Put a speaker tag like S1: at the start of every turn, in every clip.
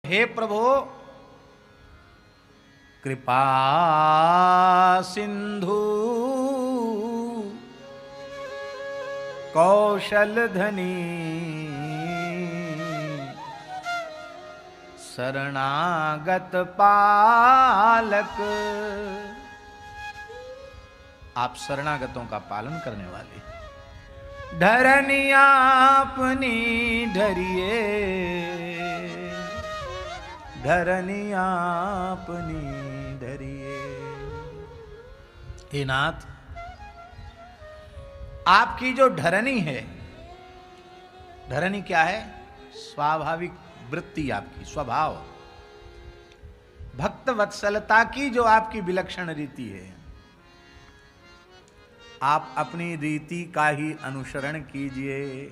S1: हे प्रभो कृपा सिंधु कौशल धनी शरणागत पालक। आप शरणागतों का पालन करने वाले। धरनी आपनी धरिए, धरनी आपनी धरिए। हे नाथ, आपकी जो धरनी है, धरनी क्या है? स्वाभाविक वृत्ति, आपकी स्वभाव, भक्त वत्सलता की जो आपकी विलक्षण रीति है, आप अपनी रीति का ही अनुसरण कीजिए।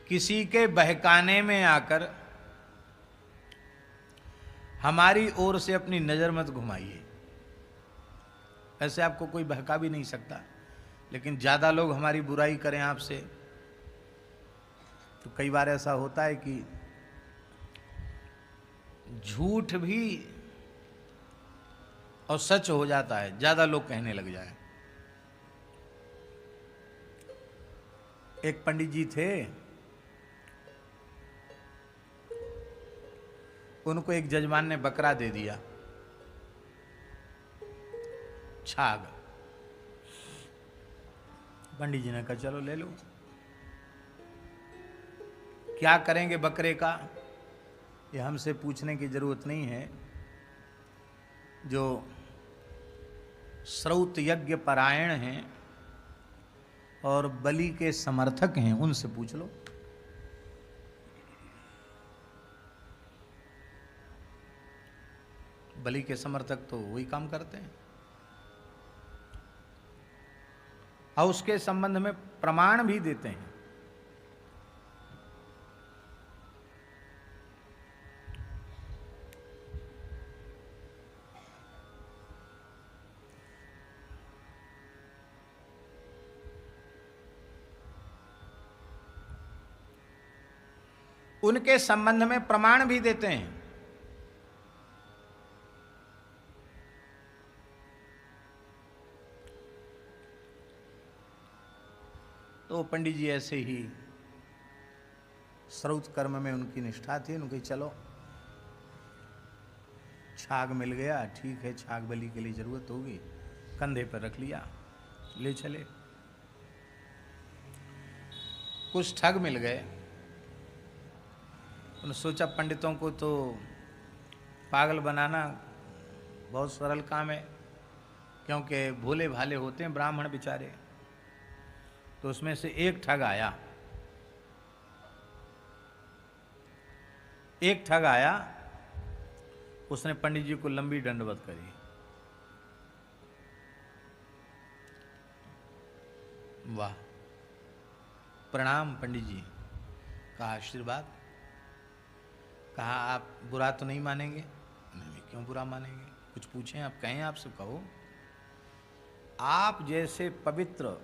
S1: किसी के बहकाने में आकर हमारी ओर से अपनी नजर मत घुमाइए। ऐसे आपको कोई बहका भी नहीं सकता, लेकिन ज्यादा लोग हमारी बुराई करें आपसे, तो कई बार ऐसा होता है कि झूठ भी और सच हो जाता है, ज्यादा लोग कहने लग जाए। एक पंडित जी थे, उनको एक जजमान ने बकरा दे दिया, छाग। पंडित जी ने कहा चलो ले लो। क्या करेंगे बकरे का, ये हमसे पूछने की जरूरत नहीं है। जो श्रौत यज्ञ परायण हैं और बलि के समर्थक हैं, उनसे पूछ लो। बलि के समर्थक तो वही काम करते हैं, और उसके संबंध में प्रमाण भी देते हैं। उनके संबंध में प्रमाण भी देते हैं। तो पंडित जी ऐसे ही श्रौत कर्म में उनकी निष्ठा थी। उनकी चलो छाग मिल गया, ठीक है, छाग बलि के लिए जरूरत होगी, कंधे पर रख लिया, ले चले। कुछ ठग मिल गए। उन्होंने सोचा पंडितों को तो पागल बनाना बहुत सरल काम है, क्योंकि भोले भाले होते हैं ब्राह्मण बेचारे। तो उसमें से एक ठग आया, एक ठग आया, उसने पंडित जी को लंबी दंडवत करी। वाह, प्रणाम पंडित जी, कहा आशीर्वाद। कहा आप बुरा तो नहीं मानेंगे? नहीं, क्यों बुरा मानेंगे? कुछ पूछें आप, कहें आपसे, कहो। आप जैसे पवित्र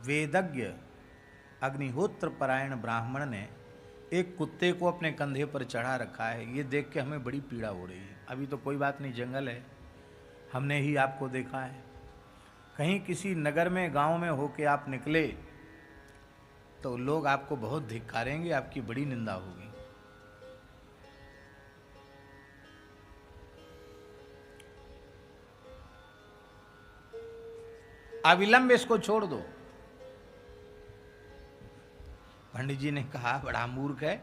S1: वेदज्ञ अग्निहोत्र परायण ब्राह्मण ने एक कुत्ते को अपने कंधे पर चढ़ा रखा है, ये देख के हमें बड़ी पीड़ा हो रही है। अभी तो कोई बात नहीं, जंगल है, हमने ही आपको देखा है। कहीं किसी नगर में, गांव में होके आप निकले तो लोग आपको बहुत धिक्कारेंगे, आपकी बड़ी निंदा होगी। अविलंब इसको छोड़ दो। पंडित जी ने कहा बड़ा मूर्ख है,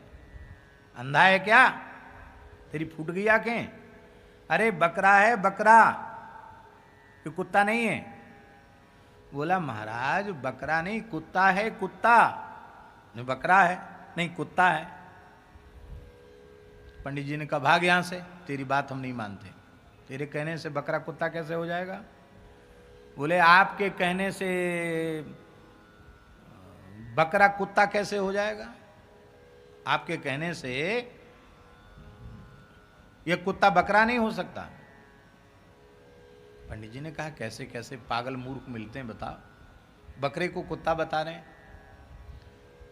S1: अंधा है क्या, तेरी फूट गई आंखें? अरे बकरा है बकरा, ये कुत्ता नहीं है। बोला महाराज बकरा नहीं, कुत्ता है, कुत्ता नहीं, बकरा है नहीं, कुत्ता है। पंडित जी ने कहा भाग यहां से, तेरी बात हम नहीं मानते, तेरे कहने से बकरा कुत्ता कैसे हो जाएगा? बोले आपके कहने से बकरा कुत्ता कैसे हो जाएगा? आपके कहने से यह कुत्ता बकरा नहीं हो सकता। पंडित जी ने कहा कैसे कैसे पागल मूर्ख मिलते हैं, बताओ। बकरे को कुत्ता बता रहे हैं।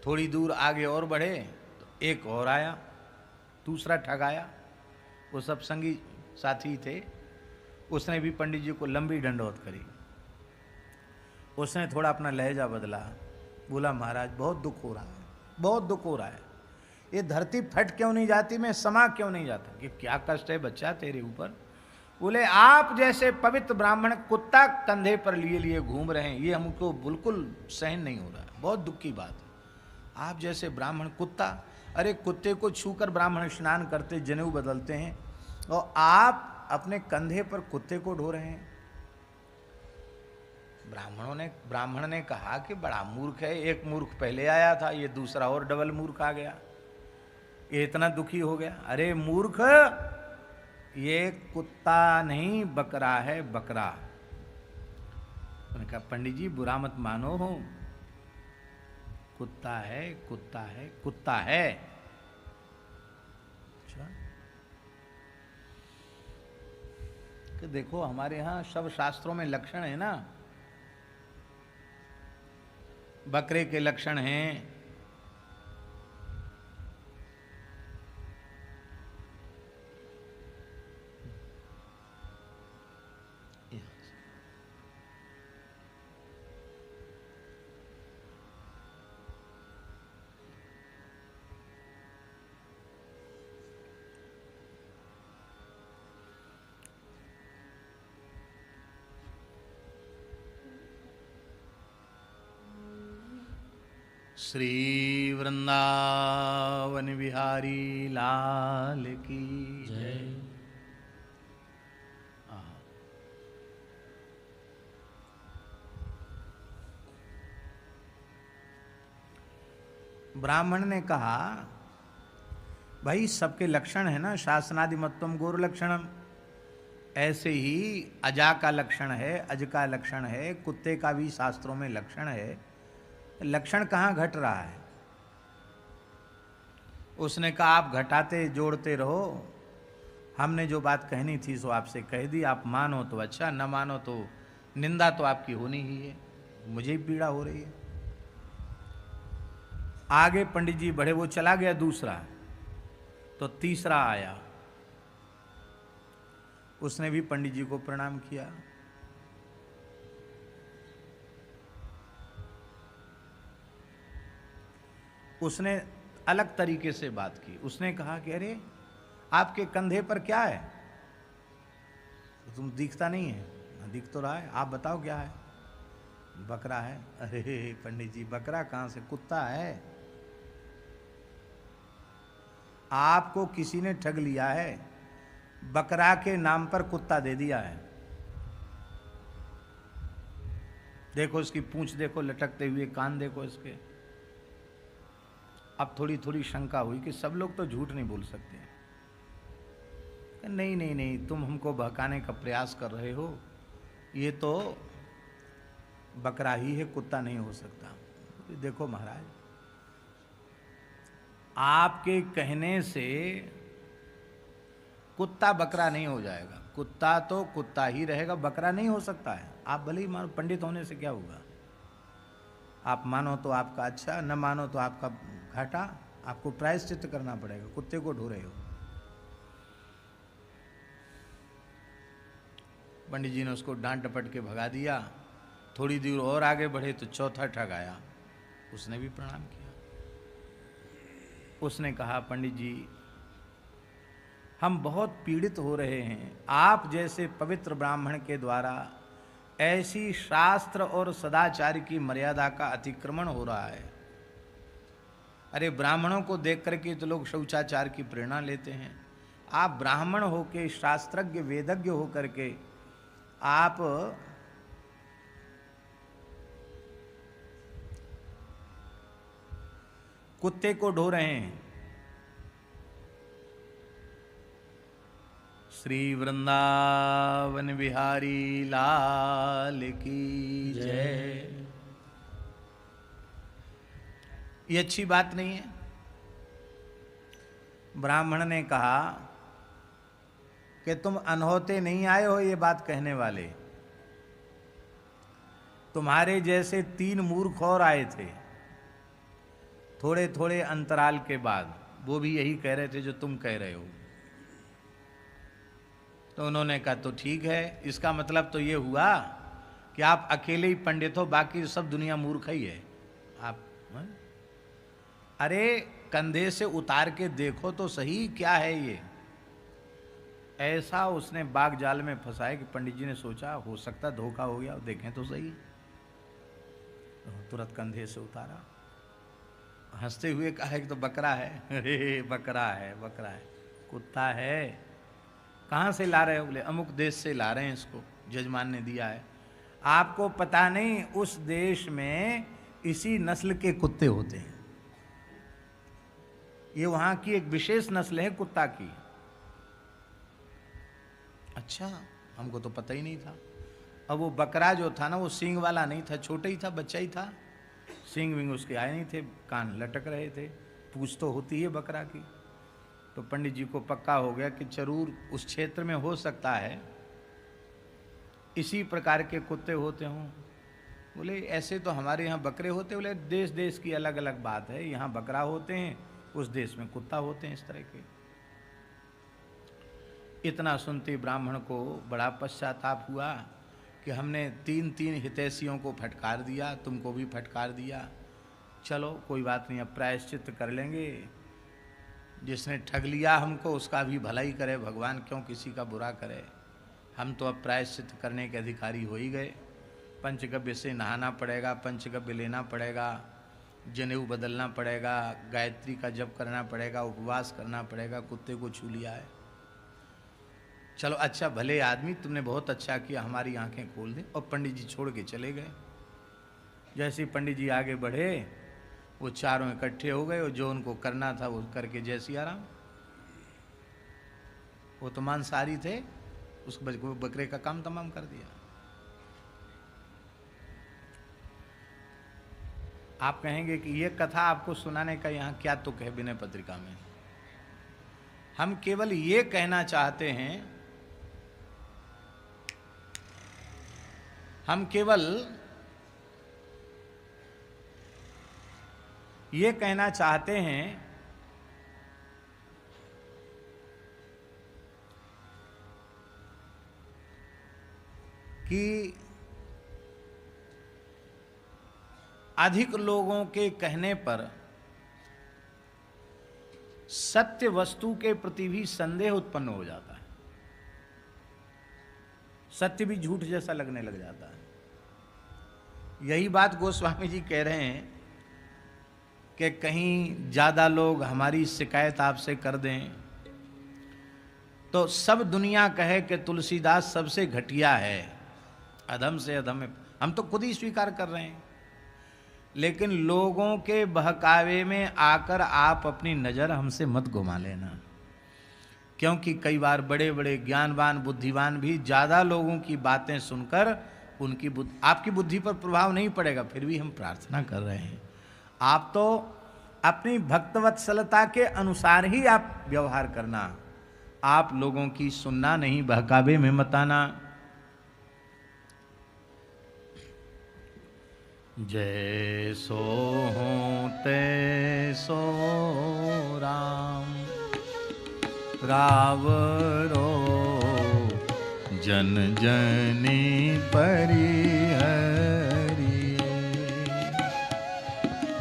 S1: थोड़ी दूर आगे और बढ़े तो एक और आया, दूसरा ठग आया। वो सब संगी साथी थे। उसने भी पंडित जी को लंबी दंडवत करी। उसने थोड़ा अपना लहजा बदला, बोला महाराज बहुत दुख हो रहा है, बहुत दुख हो रहा है। ये धरती फट क्यों नहीं जाती, मैं समा क्यों नहीं जाता? कि क्या कष्ट है बच्चा तेरे ऊपर? बोले आप जैसे पवित्र ब्राह्मण कुत्ता कंधे पर लिए लिए घूम रहे हैं, ये हमको बिल्कुल सहन नहीं हो रहा है, बहुत दुख की बात है। आप जैसे ब्राह्मण कुत्ता, अरे कुत्ते को छूकर ब्राह्मण स्नान करते, जनेऊ बदलते हैं, और आप अपने कंधे पर कुत्ते को ढो रहे हैं। ब्राह्मण ने कहा कि बड़ा मूर्ख है, एक मूर्ख पहले आया था, ये दूसरा और डबल मूर्ख आ गया, ये इतना दुखी हो गया। अरे मूर्ख, ये कुत्ता नहीं बकरा है, बकरा। उन्होंने कहा पंडित जी बुरा मत मानो, हो कुत्ता है, कुत्ता है, कुत्ता है। अच्छा, कि देखो हमारे यहां सब शास्त्रों में लक्षण है ना, बकरे के लक्षण हैं, श्री वृंदावन बिहारी लाल की जय। ब्राह्मण ने कहा भाई सबके लक्षण है ना, शासनादि मत्तम गौर लक्षणम, ऐसे ही अजा का लक्षण है, अज का लक्षण है, कुत्ते का भी शास्त्रों में लक्षण है, लक्षण कहाँ घट रहा है? उसने कहा आप घटाते जोड़ते रहो, हमने जो बात कहनी थी सो आपसे कह दी, आप मानो तो अच्छा, न मानो तो निंदा तो आपकी होनी ही है, मुझे भी पीड़ा हो रही है। आगे पंडित जी बढ़े, वो चला गया दूसरा, तो तीसरा आया, उसने भी पंडित जी को प्रणाम किया। उसने अलग तरीके से बात की। उसने कहा कि अरे आपके कंधे पर क्या है, तुम दिखता नहीं है। दिख तो रहा है, आप बताओ क्या है? बकरा है। अरे पंडित जी बकरा कहाँ से, कुत्ता है। आपको किसी ने ठग लिया है, बकरा के नाम पर कुत्ता दे दिया है। देखो इसकी पूंछ देखो, लटकते हुए कान देखो इसके। अब थोड़ी थोड़ी शंका हुई कि सब लोग तो झूठ नहीं बोल सकते। नहीं नहीं नहीं, तुम हमको बहकाने का प्रयास कर रहे हो, ये तो बकरा ही है, कुत्ता नहीं हो सकता। देखो महाराज, आपके कहने से कुत्ता बकरा नहीं हो जाएगा, कुत्ता तो कुत्ता ही रहेगा, बकरा नहीं हो सकता है। आप भले ही मानो, पंडित होने से क्या होगा? आप मानो तो आपका अच्छा, न मानो तो आपका घाटा, आपको प्रायश्चित करना पड़ेगा। कुत्ते को ढो रहे हो। पंडित जी ने उसको डांट डपट के भगा दिया। थोड़ी दूर और आगे बढ़े तो चौथा ठग आया, उसने भी प्रणाम किया। उसने कहा पंडित जी हम बहुत पीड़ित हो रहे हैं, आप जैसे पवित्र ब्राह्मण के द्वारा ऐसी शास्त्र और सदाचार की मर्यादा का अतिक्रमण हो रहा है। अरे ब्राह्मणों को देख करके तो लोग शौचाचार की प्रेरणा लेते हैं, आप ब्राह्मण होके, शास्त्रज्ञ वेदज्ञ होकर के आप कुत्ते को ढो रहे हैं। श्री वृंदावन बिहारी लाल की जय। ये अच्छी बात नहीं है। ब्राह्मण ने कहा कि तुम अनहोते नहीं आए हो ये बात कहने वाले, तुम्हारे जैसे 3 मूर्ख और आए थे, थोड़े थोड़े अंतराल के बाद वो भी यही कह रहे थे जो तुम कह रहे हो। तो उन्होंने कहा तो ठीक है, इसका मतलब तो ये हुआ कि आप अकेले ही पंडित हो, बाकी सब दुनिया मूर्ख ही है। आप अरे कंधे से उतार के देखो तो सही क्या है ये। ऐसा उसने बाग जाल में फंसाया कि पंडित जी ने सोचा हो सकता धोखा हो गया, देखें तो सही। तुरंत कंधे से उतारा, हंसते हुए कहा कि तो बकरा है। अरे बकरा है, बकरा है, कुत्ता है। कहाँ से ला रहे हो? बोले अमुक देश से ला रहे हैं, इसको जजमान ने दिया है। आपको पता नहीं उस देश में इसी नस्ल के कुत्ते होते हैं, ये वहां की एक विशेष नस्ल है कुत्ता की। अच्छा, हमको तो पता ही नहीं था। अब वो बकरा जो था ना, वो सींग वाला नहीं था, छोटा ही था, बच्चा ही था, सींग विंग उसके आए नहीं थे, कान लटक रहे थे, पूंछ तो होती है बकरा की। तो पंडित जी को पक्का हो गया कि जरूर उस क्षेत्र में हो सकता है इसी प्रकार के कुत्ते होते हों। बोले ऐसे तो हमारे यहाँ बकरे होते। बोले देश देश की अलग अलग बात है, यहाँ बकरा होते हैं, उस देश में कुत्ता होते हैं इस तरह के। इतना सुनते ब्राह्मण को बड़ा पश्चाताप हुआ कि हमने तीन तीन हितैषियों को फटकार दिया, तुमको भी फटकार दिया। चलो कोई बात नहीं, अब प्रायश्चित कर लेंगे। जिसने ठग लिया हमको उसका भी भला ही करे भगवान, क्यों किसी का बुरा करे। हम तो अब प्रायश्चित करने के अधिकारी हो ही गए। पंचगव्य से नहाना पड़ेगा, पंचगव्य लेना पड़ेगा, जनेऊ बदलना पड़ेगा, गायत्री का जप करना पड़ेगा, उपवास करना पड़ेगा। कुत्ते को छू लिया है। चलो अच्छा भले आदमी, तुमने बहुत अच्छा किया, हमारी आंखें खोल दे। और पंडित जी छोड़ के चले गए। जैसे ही पंडित जी आगे बढ़े, वो चारों इकट्ठे हो गए और जो उनको करना था वो करके जैसी आराम। वो तो मांसाहारी थे, उस बकरे का काम तमाम कर दिया। आप कहेंगे कि ये कथा आपको सुनाने का यहाँ क्या तुक है विनय पत्रिका में। हम केवल ये कहना चाहते हैं, हम केवल ये कहना चाहते हैं कि अधिक लोगों के कहने पर सत्य वस्तु के प्रति भी संदेह उत्पन्न हो जाता है, सत्य भी झूठ जैसा लगने लग जाता है। यही बात गोस्वामी जी कह रहे हैं कि कहीं ज़्यादा लोग हमारी शिकायत आपसे कर दें तो सब दुनिया कहे कि तुलसीदास सबसे घटिया है, अधम से अधम है। हम तो खुद ही स्वीकार कर रहे हैं, लेकिन लोगों के बहकावे में आकर आप अपनी नज़र हमसे मत घुमा लेना, क्योंकि कई बार बड़े बड़े ज्ञानवान बुद्धिवान भी ज़्यादा लोगों की बातें सुनकर उनकी आपकी बुद्धि पर प्रभाव नहीं पड़ेगा। फिर भी हम प्रार्थना कर रहे हैं, आप तो अपनी भक्तवत्सलता के अनुसार ही आप व्यवहार करना, आप लोगों की सुनना नहीं, बहकावे में मत आना। जैसो हों तैसो राम, रावरो जन जनी परिहरिये।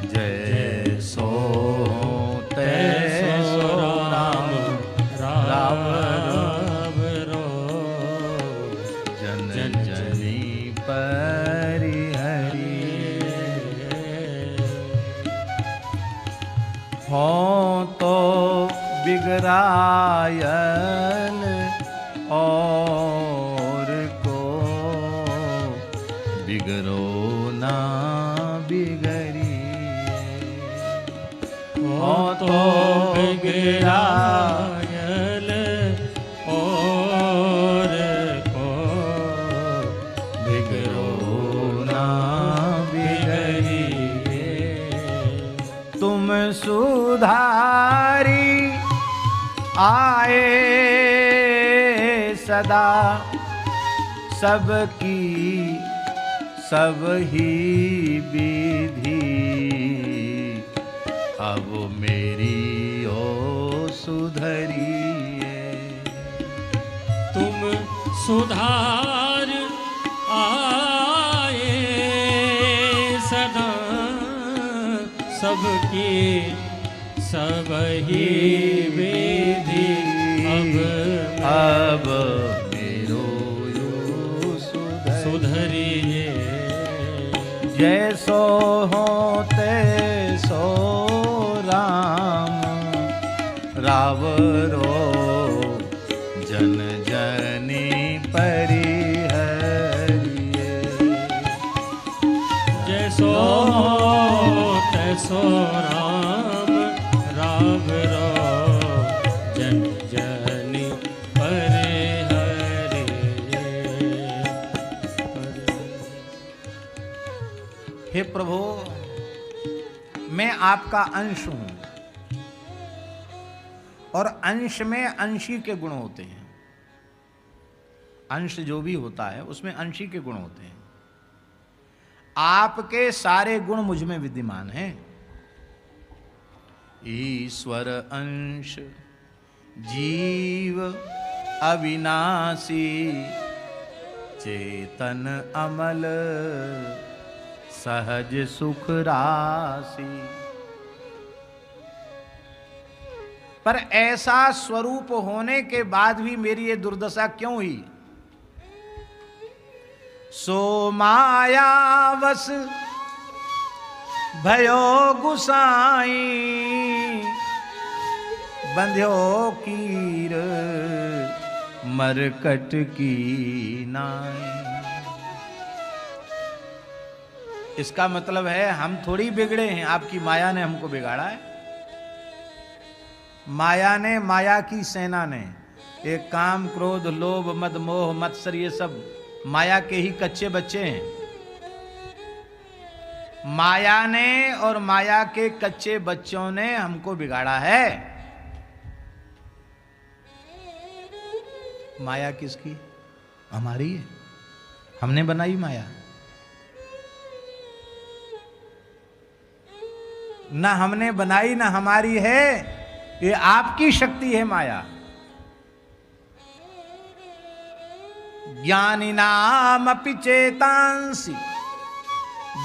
S1: जैसो हों तैसो राम, रावरो जन जनी परिहरिये। हों तो बिगड़ायल और को बिगड़ो ना बिगड़िए। हों तो बिगड़ायल और को बिगड़ो ना बिगड़िए। तुम सुधारी आए सदा, सबकी सब ही विधि अब मेरी ओ सुधरिए।
S2: तुम सुधार आए सदा सबकी सबही विधि अब
S1: मेरो यो
S2: सुधरिए।
S1: जैसो हो तैसो राम रावरो जन जनी परिहरिए।
S2: जैसो हो तैसो राम रावरो जन जनी परिहरिए।
S1: हे प्रभु, मैं आपका अंश हूं और अंश में अंशी के गुण होते हैं। अंश जो भी होता है उसमें अंशी के गुण होते हैं। आपके सारे गुण मुझ में विद्यमान हैं। ईश्वर अंश जीव अविनाशी चेतन अमल सहज सुख राशि। पर ऐसा स्वरूप होने के बाद भी मेरी ये दुर्दशा क्यों हुई? सो मायावश भयो गुसाई बंध्यो कीर मरकट की नाई। इसका मतलब है हम थोड़ी बिगड़े हैं, आपकी माया ने हमको बिगाड़ा है। माया ने, माया की सेना ने, एक काम क्रोध लोभ मद मोह मत्सर, ये सब माया के ही कच्चे बच्चे हैं। माया ने और माया के कच्चे बच्चों ने हमको बिगाड़ा है। माया किसकी? हमारी है। हमने बनाई माया। ना हमने बनाई ना हमारी है, ये आपकी शक्ति है माया। ज्ञानिनाम अपि चेतांसि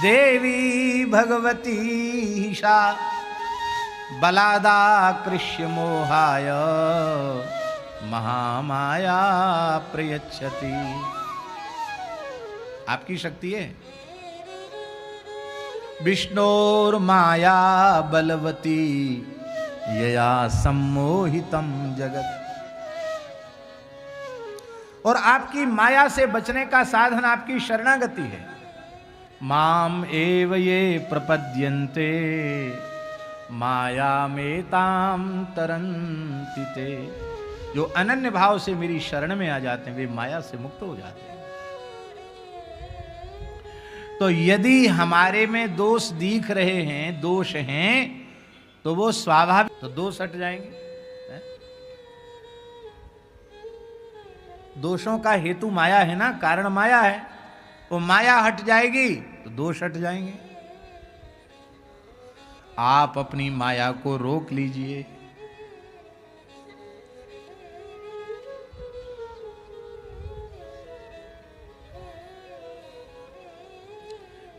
S1: देवी भगवती सा बलादा कृष्य मोहाय महामाया प्रयच्छति। आपकी शक्ति है। विष्णोर्माया बलवती यया सम्मोहितम जगत। और आपकी माया से बचने का साधन आपकी शरणागति है। माम एव ये प्रपद्यन्ते माया मेताम तरन्ति ते। जो अनन्य भाव से मेरी शरण में आ जाते हैं वे माया से मुक्त हो जाते हैं। तो यदि हमारे में दोष दिख रहे हैं, दोष हैं, तो वो स्वाभाविक, तो दोष हट जाएंगे। दोषों का हेतु माया है ना, कारण माया है। वो माया हट जाएगी तो दोष हट जाएंगे। आप अपनी माया को रोक लीजिए।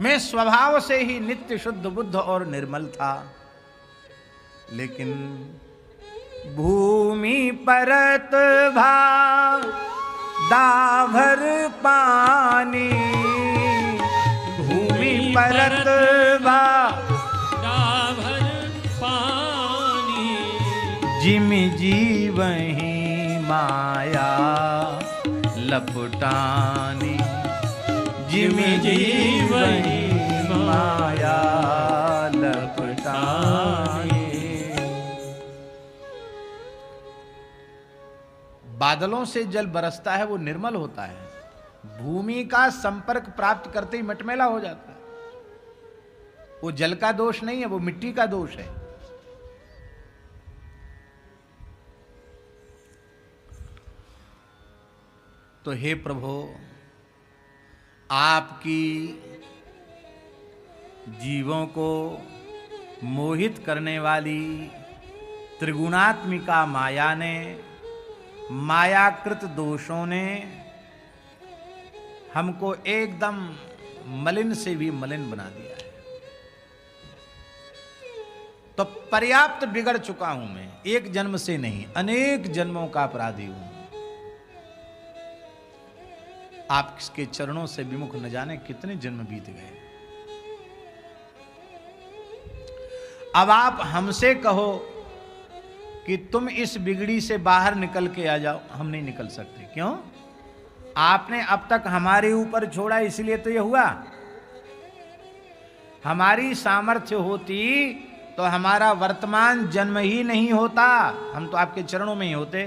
S1: मैं स्वभाव से ही नित्य शुद्ध बुद्ध और निर्मल था, लेकिन भूमि परत भा दाभर पानी। भूमि परत भा
S2: दाभर पानी।
S1: जिम जीवही माया लपटानी। जिम जीवही माया लपटानी। बादलों से जल बरसता है, वो निर्मल होता है। भूमि का संपर्क प्राप्त करते ही मटमैला हो जाता है। वो जल का दोष नहीं है, वो मिट्टी का दोष है। तो हे प्रभु, आपकी जीवों को मोहित करने वाली त्रिगुणात्मिका माया ने, मायाकृत दोषों ने हमको एकदम मलिन से भी मलिन बना दिया है। तो पर्याप्त बिगड़ चुका हूं मैं, एक जन्म से नहीं, अनेक जन्मों का अपराधी हूं। आपके चरणों से विमुख न जाने कितने जन्म बीत गए। अब आप हमसे कहो कि तुम इस बिगड़ी से बाहर निकल के आ जाओ, हम नहीं निकल सकते। क्यों? आपने अब तक हमारे ऊपर छोड़ा, इसलिए तो यह हुआ। हमारी सामर्थ्य होती तो हमारा वर्तमान जन्म ही नहीं होता, हम तो आपके चरणों में ही होते।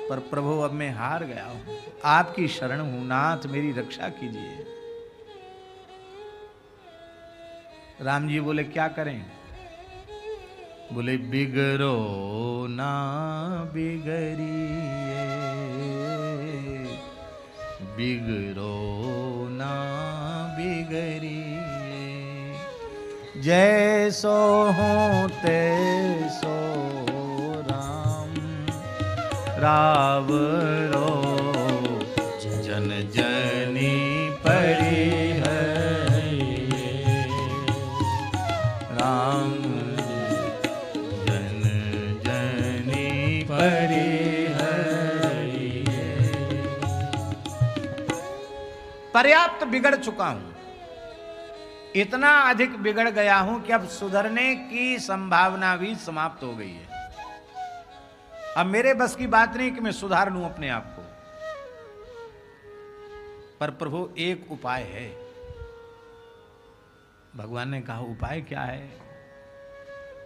S1: पर प्रभु अब मैं हार गया हूं, आपकी शरण हूं, नाथ मेरी रक्षा कीजिए। राम जी बोले क्या करें? बोले बिगड़ो ना बिगड़िए, बिगड़ो ना बिगड़िए, जैसो हो तैसो राम रावरो जन जनी पड़ी है, राम जन जनी पड़ी है। पर्याप्त बिगड़ चुका हूं, इतना अधिक बिगड़ गया हूं कि अब सुधरने की संभावना भी समाप्त हो गई है। अब मेरे बस की बात नहीं कि मैं सुधार लूं अपने आप को। पर प्रभु एक उपाय है। भगवान ने कहा उपाय क्या है?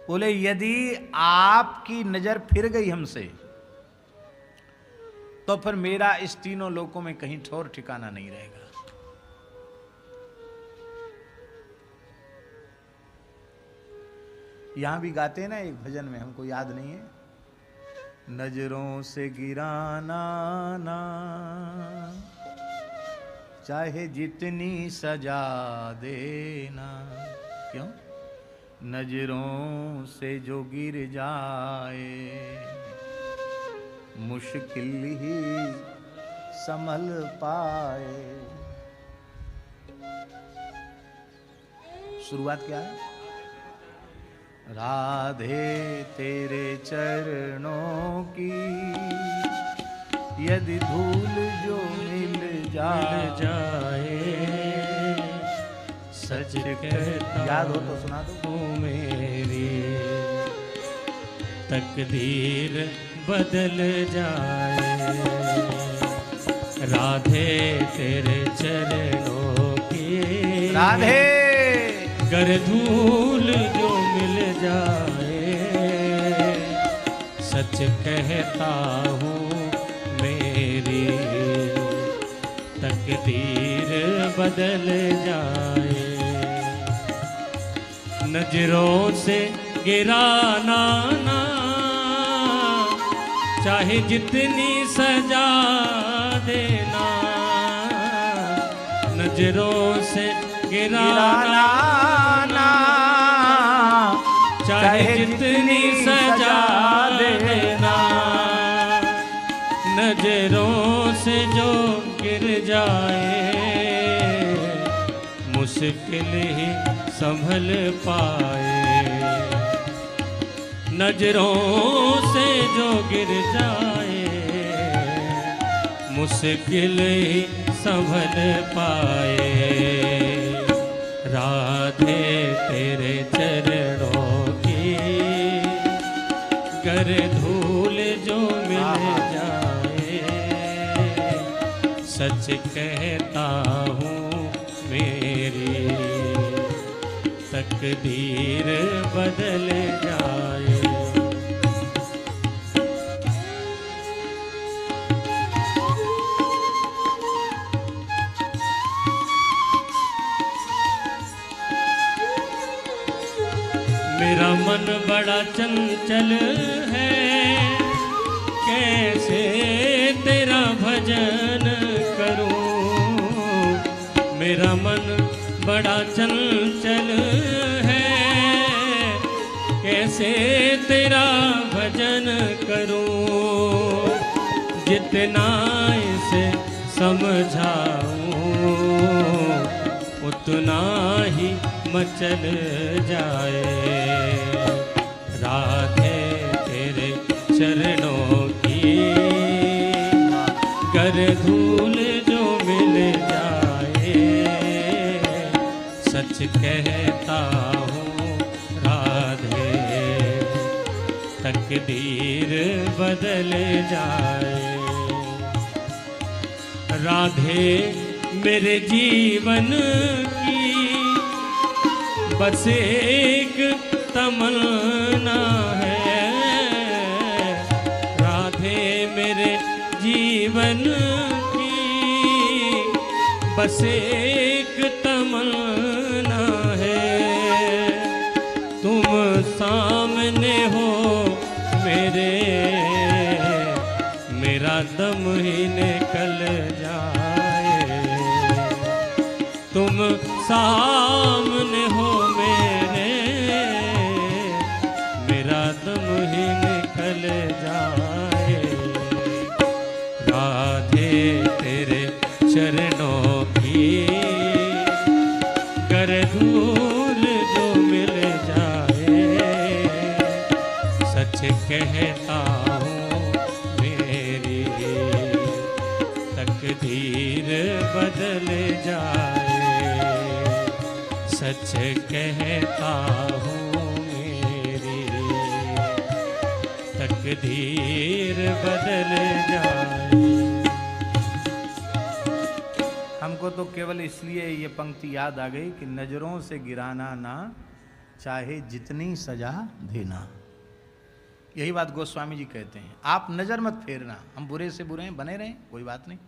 S1: बोले यदि आपकी नजर फिर गई हमसे तो फिर मेरा इस तीनों लोकों में कहीं ठौर ठिकाना नहीं रहेगा। यहां भी गाते हैं ना एक भजन में, हमको याद नहीं है, नजरों से गिराना ना चाहे जितनी सजा देना। क्यों? नजरों से जो गिर जाए मुश्किल ही संभल पाए। शुरुआत क्या है? राधे तेरे चरणों की यदि धूल जो मिल जाए, सच कहता याद हो तो सुना दो।
S2: मेरी तकदीर बदल जाए, राधे तेरे चरणों की
S1: राधे
S2: गर धूल जो मिल जाए, सच कहता हूँ मेरी तकदीर बदल जाए। नजरों से गिराना ना चाहे जितनी सजा देना, नजरों से गिराना ना चाहे जितनी सजा देना, नजरों से जो गिर जाए मुश्किल ही संभल पाए। नजरों से जो गिर जाए मुश्किल ही संभल पाए। राधे तेरे चरणों की गर धूल जो मिल जाए, सच कहता हूँ मेरी तकदीर बदल जाए। मेरा मन बड़ा चंचल है, कैसे तेरा भजन करूं। मेरा मन बड़ा चंचल है, कैसे तेरा भजन करूं, जितना इसे समझाऊं उतना ही मचल जाए। राधे तेरे चरणों की कर धूल जो मिल जाए, सच कहता हूँ राधे तकदीर बदल जाए। राधे मेरे जीवन की बस एक तमन्ना है, राधे मेरे जीवन की बस एक तमन्ना है। तुम सामने हो मेरे, मेरा दम ही निकल जाए। तुम सामने हो मेरे, मेरा दम ही निकल जाए। राधे तेरे चरणों की कर धूल जो मिल जाए, सच कहता हूँ मेरी तकदीर बदल जाए। सच कहता हूँ मेरी तकदीर बदल जाए।
S1: हमको तो केवल इसलिए ये पंक्ति याद आ गई कि नजरों से गिराना ना, चाहे जितनी सजा देना। यही बात गोस्वामी जी कहते हैं, आप नजर मत फेरना। हम बुरे से बुरे हैं, बने रहें, कोई बात नहीं,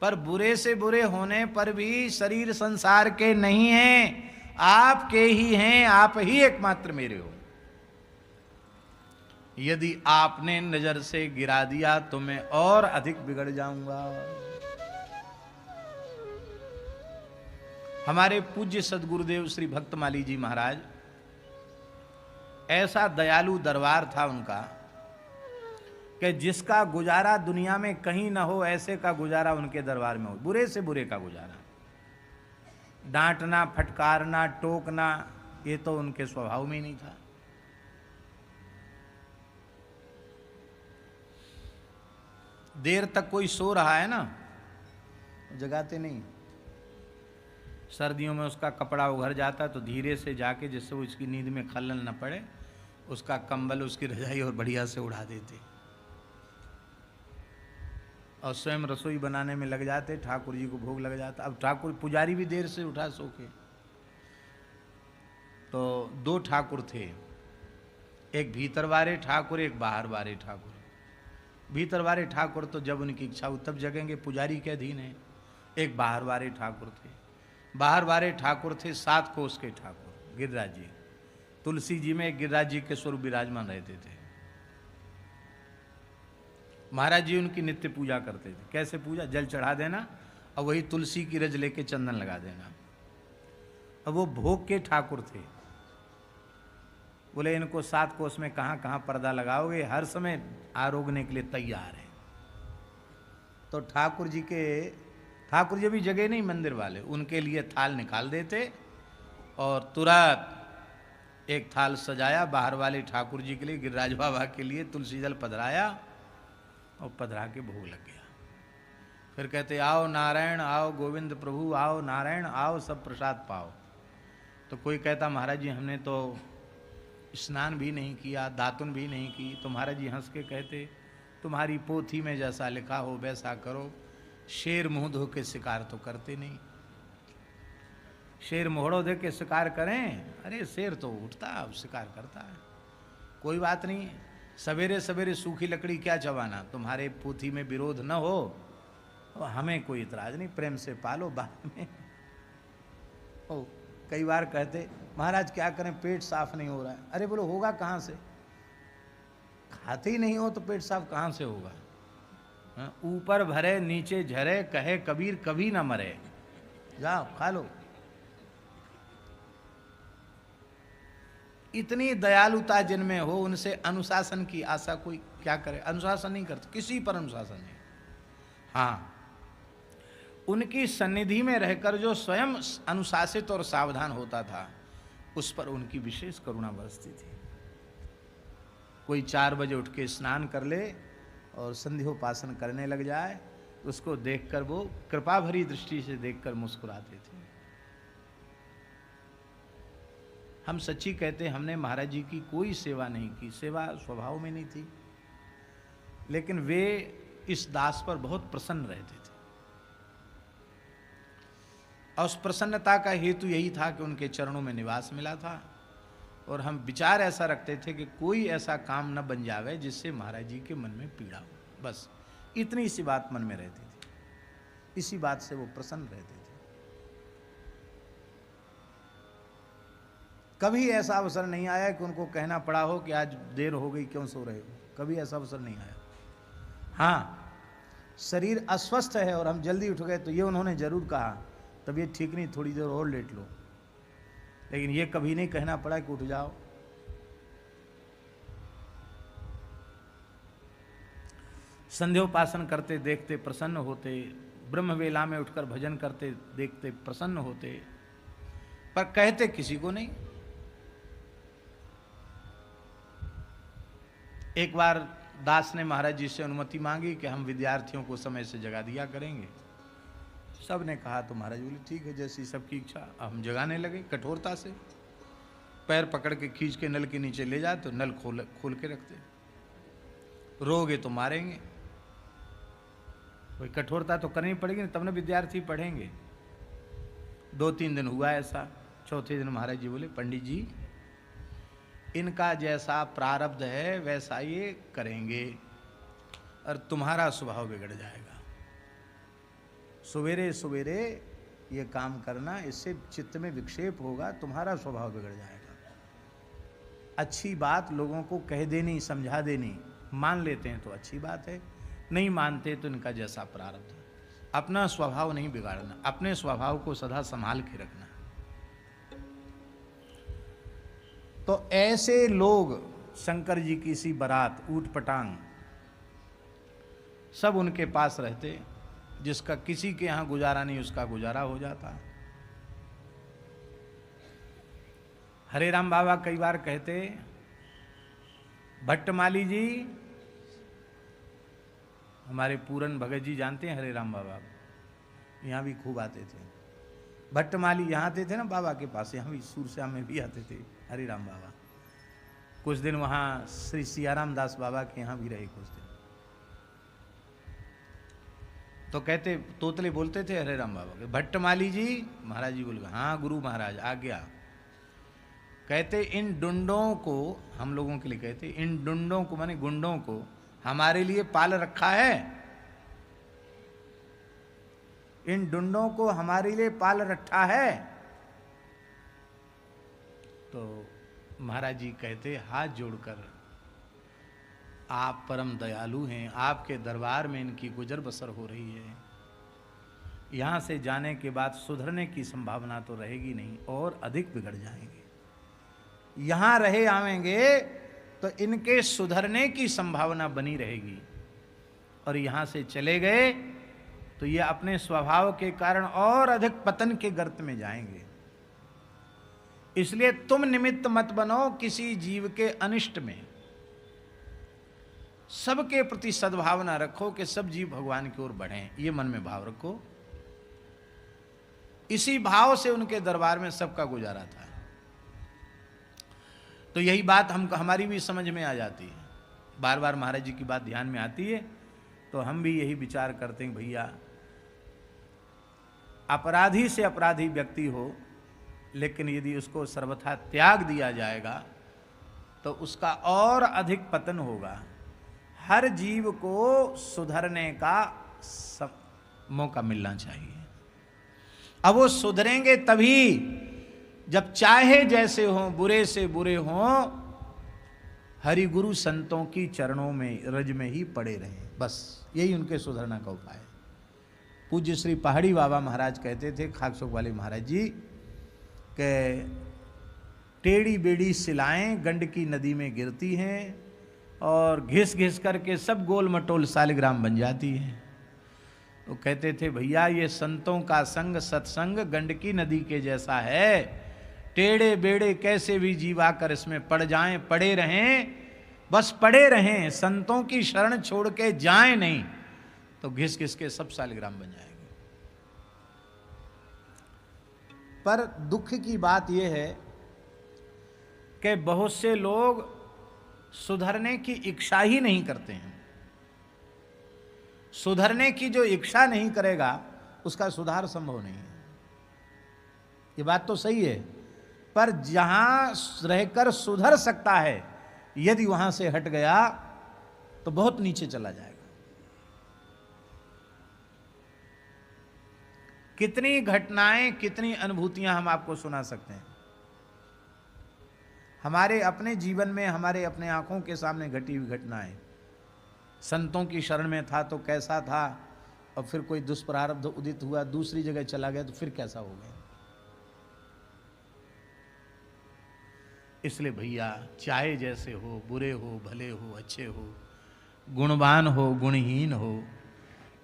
S1: पर बुरे से बुरे होने पर भी शरीर संसार के नहीं हैं, आपके ही हैं, आप ही एकमात्र मेरे हो। यदि आपने नजर से गिरा दिया तो मैं और अधिक बिगड़ जाऊंगा। हमारे पूज्य सदगुरुदेव श्री भक्तमाली जी महाराज, ऐसा दयालु दरबार था उनका कि जिसका गुजारा दुनिया में कहीं ना हो, ऐसे का गुजारा उनके दरबार में हो। बुरे से बुरे का गुजारा, डांटना, फटकारना, टोकना, ये तो उनके स्वभाव में ही नहीं था। देर तक कोई सो रहा है ना, जगाते नहीं। सर्दियों में उसका कपड़ा उघर जाता तो धीरे से जाके, जिससे वो इसकी नींद में खलल न पड़े, उसका कंबल, उसकी रजाई और बढ़िया से उड़ा देते और स्वयं रसोई बनाने में लग जाते। ठाकुर जी को भोग लग जाता। अब ठाकुर पुजारी भी देर से उठा सो के, तो दो ठाकुर थे, एक भीतर वाले ठाकुर, एक बाहर वाले ठाकुर। भीतर वाले ठाकुर तो जब उनकी इच्छा हो तब जगेंगे, पुजारी के अधीन है। एक बाहर वाले ठाकुर थे। बाहर वाले ठाकुर थे 7 कोस के ठाकुर, गिरिराज जी। तुलसी जी में गिरिराज जी के स्वरूप विराजमान रहते थे। महाराज जी उनकी नित्य पूजा करते थे। कैसे पूजा? जल चढ़ा देना और वही तुलसी की रज लेके चंदन लगा देना। अब वो भोग के ठाकुर थे। बोले इनको 7 कोस में कहाँ कहाँ पर्दा लगाओगे, हर समय आरोगने के लिए तैयार है। तो ठाकुर जी भी जगह नहीं, मंदिर वाले उनके लिए थाल निकाल देते और तुरंत एक थाल सजाया बाहर वाले ठाकुर जी के लिए, गिरिराज बाबा के लिए तुलसी जल पधराया और पधरा के भोग लग गया। फिर कहते आओ नारायण, आओ गोविंद प्रभु, आओ नारायण, आओ सब प्रसाद पाओ। तो कोई कहता महाराज जी हमने तो स्नान भी नहीं किया, दातुन भी नहीं की। तो महाराज जी हंस के कहते तुम्हारी पोथी में जैसा लिखा हो वैसा करो। शेर मुंह धो के शिकार तो करते नहीं। शेर मोहड़ो दे के शिकार करें, अरे शेर तो उठता अब शिकार करता है, कोई बात नहीं। सवेरे सवेरे सूखी लकड़ी क्या चबाना, तुम्हारे पोथी में विरोध न हो तो हमें कोई इतराज नहीं, प्रेम से पालो। बाद में कई बार कहते महाराज क्या करें पेट साफ नहीं हो रहा है। अरे बोलो होगा कहाँ से, खाते ही नहीं हो तो पेट साफ कहाँ से होगा। ऊपर भरे नीचे झरे, कहे कबीर कभी ना मरे। जाओ खा लो। इतनी दयालुता जिनमें हो, उनसे अनुशासन की आशा कोई क्या करे? अनुशासन नहीं करते, किसी पर अनुशासन नहीं। हाँ, उनकी सन्निधि में रहकर जो स्वयं अनुशासित और सावधान होता था, उस पर उनकी विशेष करुणा बरसती थी। कोई 4 बजे उठ के स्नान कर ले और संध्योपासन करने लग जाए, उसको देखकर वो कृपा भरी दृष्टि से देखकर मुस्कुराते थे। हम सच्ची कहते, हमने महाराज जी की कोई सेवा नहीं की, सेवा स्वभाव में नहीं थी, लेकिन वे इस दास पर बहुत प्रसन्न रहते थे। और उस प्रसन्नता का हेतु यही था कि उनके चरणों में निवास मिला था, और हम विचार ऐसा रखते थे कि कोई ऐसा काम न बन जावे जिससे महाराज जी के मन में पीड़ा हो। बस इतनी सी बात मन में रहती थी, इसी बात से वो प्रसन्न रहते थे। कभी ऐसा अवसर नहीं आया कि उनको कहना पड़ा हो कि आज देर हो गई, क्यों सो रहे हो। कभी ऐसा अवसर नहीं आया। हाँ, शरीर अस्वस्थ है और हम जल्दी उठ गए तो ये उन्होंने जरूर कहा, तबीयत ठीक नहीं, थोड़ी देर और लेट लो, लेकिन ये कभी नहीं कहना पड़ा कि उठ जाओ। संध्योपासन करते देखते प्रसन्न होते, ब्रह्म वेला में उठकर भजन करते देखते प्रसन्न होते, पर कहते किसी को नहीं। एक बार दास ने महाराज जी से अनुमति मांगी कि हम विद्यार्थियों को समय से जगा दिया करेंगे। सब ने कहा तो महाराज बोले ठीक है, जैसी सबकी इच्छा। हम जगाने लगे कठोरता से, पैर पकड़ के खींच के नल के नीचे ले जाते, नल खोल के रखते, रोगे तो मारेंगे। कोई कठोरता तो करनी पड़ेगी, तब ना विद्यार्थी पढ़ेंगे। 2-3 दिन हुआ ऐसा। चौथे दिन महाराज जी बोले, पंडित जी इनका जैसा प्रारब्ध है वैसा ये करेंगे, और तुम्हारा स्वभाव बिगड़ जाएगा। सवेरे सवेरे ये काम करना, इससे चित्त में विक्षेप होगा, तुम्हारा स्वभाव बिगड़ जाएगा। अच्छी बात लोगों को कह देनी, समझा देनी, मान लेते हैं तो अच्छी बात है, नहीं मानते तो इनका जैसा प्रारब्ध है। अपना स्वभाव नहीं बिगाड़ना, अपने स्वभाव को सदा संभाल के रखना। तो ऐसे लोग, शंकर जी की सी बारात, ऊट पटांग, सब उनके पास रहते। जिसका किसी के यहां गुजारा नहीं, उसका गुजारा हो जाता। हरे राम बाबा कई बार कहते, भट्टमाली जी, हमारे पूरन भगत जी जानते हैं हरे राम बाबा, यहां भी खूब आते थे। भट्टमाली यहाँ आते थे ना बाबा के पास, यहाँ भी सूरश्याम में भी आते थे हरे राम बाबा। कुछ दिन वहाँ श्री सियाराम दास बाबा के यहाँ भी रहे कुछ दिन। तो कहते, तोतले बोलते थे हरे राम बाबा के, भट्टमाली जी। महाराज जी बोल गए, हाँ गुरु महाराज आ गया। कहते इन डुंडों को, हम लोगों के लिए कहते, इन डुंडों को माने गुंडों को हमारे लिए पाल रखा है। इन डुंडों को हमारे लिए पाल रखा है। तो महाराज जी कहते, हाथ जोड़कर, आप परम दयालु हैं, आपके दरबार में इनकी गुजर बसर हो रही है। यहाँ से जाने के बाद सुधरने की संभावना तो रहेगी नहीं, और अधिक बिगड़ जाएंगे। यहाँ रहे आवेंगे तो इनके सुधरने की संभावना बनी रहेगी, और यहाँ से चले गए तो ये अपने स्वभाव के कारण और अधिक पतन के गर्त में जाएंगे। इसलिए तुम निमित्त मत बनो किसी जीव के अनिष्ट में। सबके प्रति सद्भावना रखो कि सब जीव भगवान की ओर बढ़ें, ये मन में भाव रखो। इसी भाव से उनके दरबार में सबका गुजारा था। तो यही बात हमारी भी समझ में आ जाती है। बार बार महाराज जी की बात ध्यान में आती है तो हम भी यही विचार करते हैं, भैया अपराधी से अपराधी व्यक्ति हो, लेकिन यदि उसको सर्वथा त्याग दिया जाएगा तो उसका और अधिक पतन होगा। हर जीव को सुधरने का मौका मिलना चाहिए। अब वो सुधरेंगे तभी जब चाहे जैसे हों, बुरे से बुरे हों, हरि गुरु संतों की चरणों में रज में ही पड़े रहें। बस यही उनके सुधरना का उपाय है। पूज्य श्री पहाड़ी बाबा महाराज कहते थे, खाकसोक वाले महाराज जी, के टेढ़ी बेड़ी सिलाएं गंडकी नदी में गिरती हैं और घिस घिस करके सब गोल मटोल सालिग्राम बन जाती हैं। तो कहते थे भैया ये संतों का संग सत्संग गंडकी नदी के जैसा है, टेढ़े बेड़े कैसे भी जीव आकर इसमें पड़ जाएं, पड़े रहें, बस पड़े रहें, संतों की शरण छोड़ के जाएं नहीं तो घिस घिस के सब सालिग्राम बन जाएंगे। पर दुख की बात यह है कि बहुत से लोग सुधरने की इच्छा ही नहीं करते हैं। सुधरने की जो इच्छा नहीं करेगा उसका सुधार संभव नहीं है। ये बात तो सही है, पर जहां रहकर सुधर सकता है यदि वहां से हट गया तो बहुत नीचे चला जाएगा। कितनी घटनाएं, कितनी अनुभूतियां हम आपको सुना सकते हैं। हमारे अपने जीवन में, हमारे अपने आंखों के सामने घटी हुई घटनाएं। संतों की शरण में था तो कैसा था, और फिर कोई दुष्प्रारब्ध उदित हुआ, दूसरी जगह चला गया तो फिर कैसा हो गया। इसलिए भैया चाहे जैसे हो, बुरे हो, भले हो, अच्छे हो, गुणवान हो, गुणहीन हो,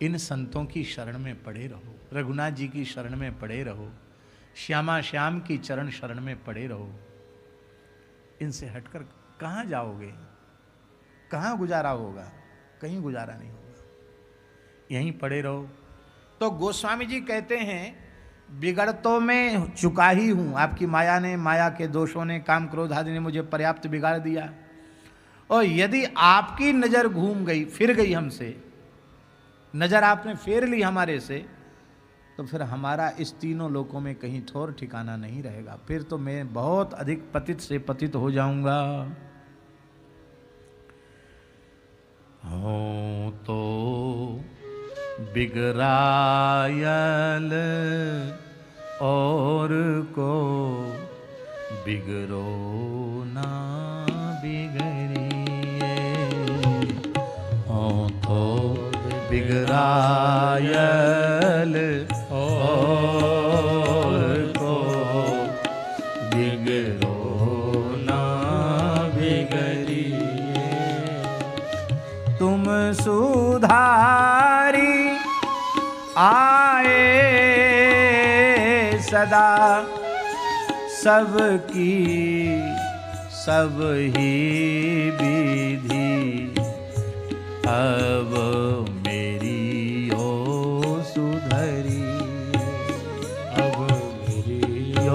S1: इन संतों की शरण में पड़े रहो। रघुनाथ जी की शरण में पड़े रहो, श्यामा श्याम की चरण शरण में पड़े रहो। इनसे हटकर कहाँ जाओगे, कहाँ गुजारा होगा? कहीं गुजारा नहीं होगा, यहीं पड़े रहो। तो गोस्वामी जी कहते हैं बिगड़ तो मैं चुका ही हूं, आपकी माया ने, माया के दोषों ने, काम क्रोध आदि ने मुझे पर्याप्त बिगाड़ दिया। और यदि आपकी नजर घूम गई, फिर गई हमसे, नजर आपने फेर ली हमारे से, तो फिर हमारा इस तीनों लोकों में कहीं ठौर ठिकाना नहीं रहेगा। फिर तो मैं बहुत अधिक पतित से पतित हो जाऊंगा। हो तो बिगरायल और को बिगरो ना बिगड़िए। हो तो बिगरायल और को बिगरो ना बिगड़िए। तुम सुधारी आए सदा, सबकी सब ही विधि अब मेरी ओ सुधरी, अब मेरी ओ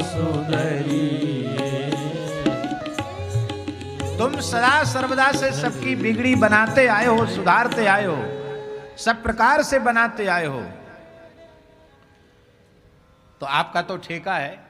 S1: सुधरी। तुम सदा सर्वदा से सबकी बिगड़ी बनाते आए हो, सुधारते आए हो, सब प्रकार से बनाते आए हो। तो आपका तो ठेका है